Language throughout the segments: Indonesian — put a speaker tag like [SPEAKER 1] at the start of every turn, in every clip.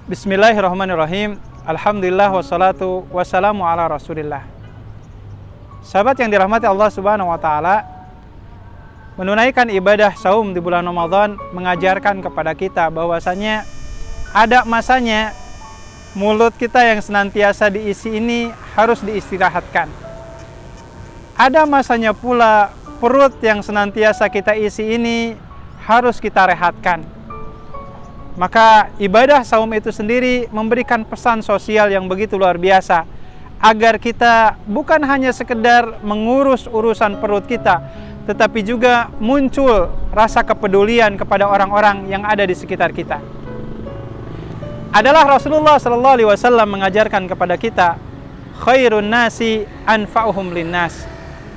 [SPEAKER 1] Bismillahirrahmanirrahim. Alhamdulillah wassalatu wassalamu ala Rasulillah. Sahabat yang dirahmati Allah Subhanahu wa taala, menunaikan ibadah saum di bulan Ramadan mengajarkan kepada kita bahwasanya ada masanya mulut kita yang senantiasa diisi ini harus diistirahatkan. Ada masanya pula perut yang senantiasa kita isi ini harus kita rehatkan. Maka ibadah saum itu sendiri memberikan pesan sosial yang begitu luar biasa, agar kita bukan hanya sekedar mengurus urusan perut kita, tetapi juga muncul rasa kepedulian kepada orang-orang yang ada di sekitar kita. Adalah Rasulullah SAW mengajarkan kepada kita, khairun nasi anfa'uhum linnas.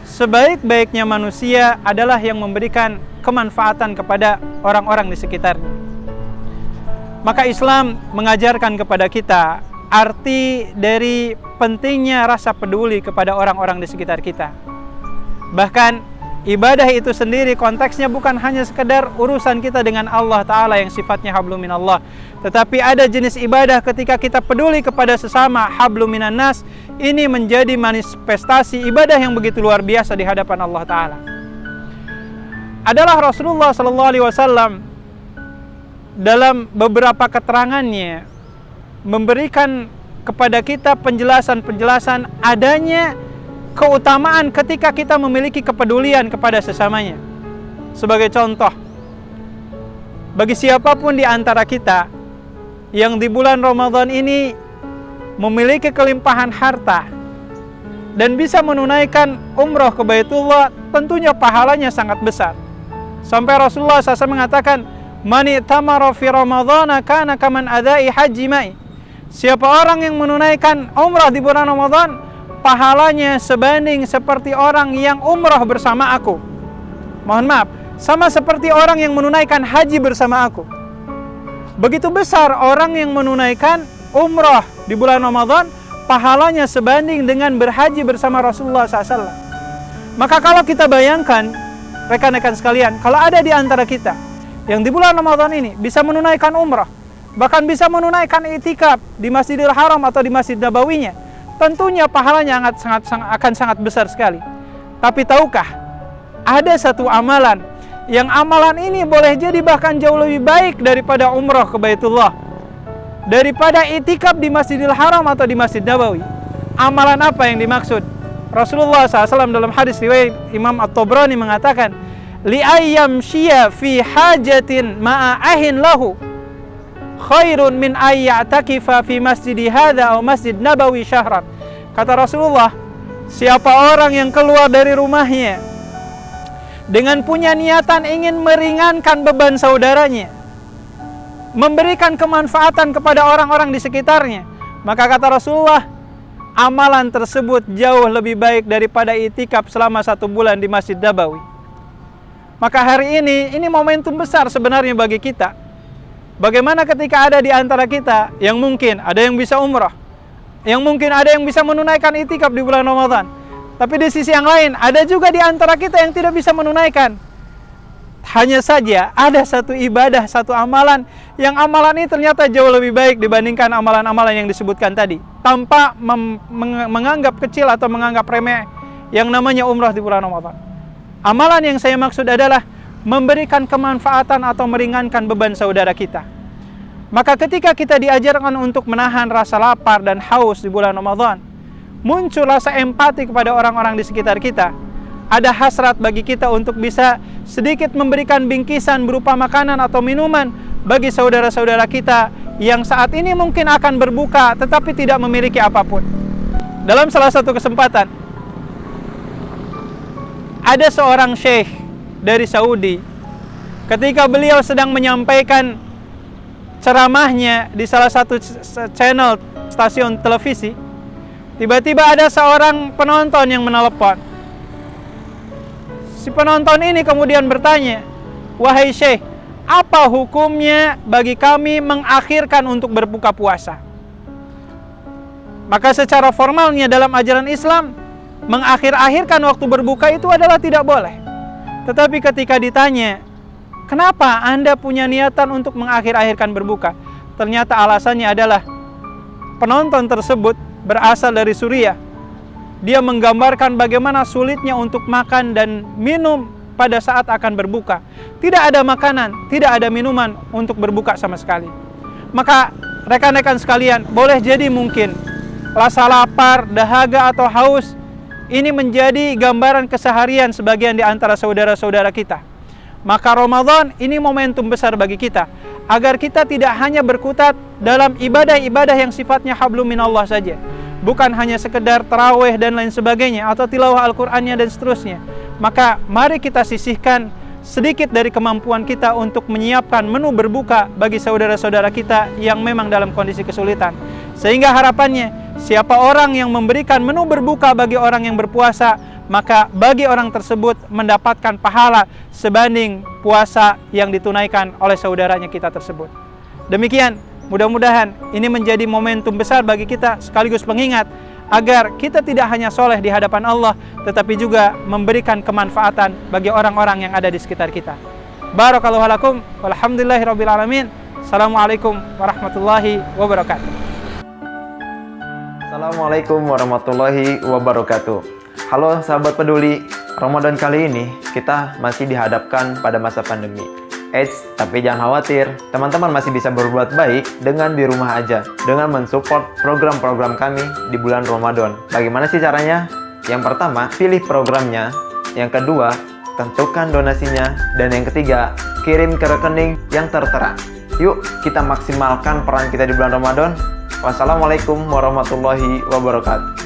[SPEAKER 1] Sebaik-baiknya manusia adalah yang memberikan kemanfaatan kepada orang-orang di sekitarnya. Maka Islam mengajarkan kepada kita arti dari pentingnya rasa peduli kepada orang-orang di sekitar kita. Bahkan ibadah itu sendiri konteksnya bukan hanya sekedar urusan kita dengan Allah Ta'ala yang sifatnya hablum minallah, tetapi ada jenis ibadah ketika kita peduli kepada sesama, hablum minan nas. Ini menjadi manifestasi ibadah yang begitu luar biasa di hadapan Allah Ta'ala. Adalah Rasulullah SAW dalam beberapa keterangannya memberikan kepada kita penjelasan-penjelasan adanya keutamaan ketika kita memiliki kepedulian kepada sesamanya. Sebagai contoh, bagi siapapun di antara kita yang di bulan Ramadan ini memiliki kelimpahan harta dan bisa menunaikan umroh ke Baitullah, tentunya pahalanya sangat besar. Sampai Rasulullah SAW mengatakan, Mani tamara fi Ramadhana kana kaman adai haji mai. Siapa orang yang menunaikan umrah di bulan Ramadan, pahalanya sebanding seperti orang yang umrah bersama aku. Mohon maaf, sama seperti orang yang menunaikan haji bersama aku. Begitu besar orang yang menunaikan umrah di bulan Ramadan, pahalanya sebanding dengan berhaji bersama Rasulullah SAW. Maka kalau kita bayangkan, rekan-rekan sekalian, kalau ada di antara kita yang di bulan Ramadan ini bisa menunaikan umrah, bahkan bisa menunaikan itikaf di Masjidil Haram atau di Masjid Nabawinya, tentunya pahalanya akan sangat besar sekali. Tapi tahukah, ada satu amalan yang amalan ini boleh jadi bahkan jauh lebih baik daripada umrah ke Baitullah, daripada itikaf di Masjidil Haram atau di Masjid Nabawi. Amalan apa yang dimaksud? Rasulullah SAW dalam hadis riwayat Imam At-Tabrani mengatakan, li ayyam syia fi hajatin ma'ahin lahu khairun min ayya'takifa fi masjidi hadha atau masjid nabawi syahran. Kata Rasulullah, siapa orang yang keluar dari rumahnya dengan punya niatan ingin meringankan beban saudaranya, memberikan kemanfaatan kepada orang-orang di sekitarnya, maka kata Rasulullah, amalan tersebut jauh lebih baik daripada itikaf selama 1 bulan di Masjid Nabawi. Maka hari ini momentum besar sebenarnya bagi kita. Bagaimana ketika ada di antara kita yang mungkin ada yang bisa umrah, yang mungkin ada yang bisa menunaikan itikaf di bulan Ramadan, tapi di sisi yang lain ada juga di antara kita yang tidak bisa menunaikan. Hanya saja ada satu ibadah, satu amalan, yang amalan ini ternyata jauh lebih baik dibandingkan amalan-amalan yang disebutkan tadi, tanpa menganggap kecil atau menganggap remeh yang namanya umrah di bulan Ramadan. Amalan yang saya maksud adalah memberikan kemanfaatan atau meringankan beban saudara kita. Maka ketika kita diajarkan untuk menahan rasa lapar dan haus di bulan Ramadan, muncul rasa empati kepada orang-orang di sekitar kita. Ada hasrat bagi kita untuk bisa sedikit memberikan bingkisan berupa makanan atau minuman bagi saudara-saudara kita yang saat ini mungkin akan berbuka tetapi tidak memiliki apapun. Dalam salah satu kesempatan, ada seorang syekh dari Saudi, ketika beliau sedang menyampaikan ceramahnya di salah satu channel stasiun televisi, tiba-tiba ada seorang penonton yang menelepon. Si penonton ini kemudian bertanya, "Wahai syekh, apa hukumnya bagi kami mengakhirkan untuk berbuka puasa?" Maka secara formalnya dalam ajaran Islam, mengakhir-akhirkan waktu berbuka itu adalah tidak boleh. Tetapi ketika ditanya, kenapa Anda punya niatan untuk mengakhir-akhirkan berbuka? ternyata alasannya adalah penonton tersebut berasal dari Suriah. Dia menggambarkan bagaimana sulitnya untuk makan dan minum pada saat akan berbuka. Tidak ada makanan, tidak ada minuman untuk berbuka sama sekali. Maka rekan-rekan sekalian, boleh jadi mungkin rasa lapar, dahaga atau haus ini menjadi gambaran keseharian sebagian di antara saudara-saudara kita. Maka Ramadan ini momentum besar bagi kita, agar kita tidak hanya berkutat dalam ibadah-ibadah yang sifatnya hablum minallah saja, bukan hanya sekedar tarawih dan lain sebagainya, atau tilawah Al-Qur'annya dan seterusnya. Maka mari kita sisihkan sedikit dari kemampuan kita untuk menyiapkan menu berbuka bagi saudara-saudara kita yang memang dalam kondisi kesulitan. Sehingga harapannya, siapa orang yang memberikan menu berbuka bagi orang yang berpuasa, maka bagi orang tersebut mendapatkan pahala sebanding puasa yang ditunaikan oleh saudaranya kita tersebut. Demikian, mudah-mudahan ini menjadi momentum besar bagi kita sekaligus pengingat agar kita tidak hanya soleh di hadapan Allah, tetapi juga memberikan kemanfaatan bagi orang-orang yang ada di sekitar kita. Barakallahu lakum, walhamdulillahirabbil alamin. Assalamualaikum warahmatullahi wabarakatuh.
[SPEAKER 2] Assalamualaikum warahmatullahi wabarakatuh. Halo sahabat peduli, Ramadan kali ini kita masih dihadapkan pada masa pandemi. Tapi jangan khawatir, teman-teman masih bisa berbuat baik dengan di rumah aja, dengan mensupport program-program kami di bulan Ramadan. Bagaimana sih caranya? Yang pertama, pilih programnya. Yang kedua, tentukan donasinya. Dan yang ketiga, kirim ke rekening yang tertera. Yuk, kita maksimalkan peran kita di bulan Ramadan. Wassalamualaikum warahmatullahi wabarakatuh.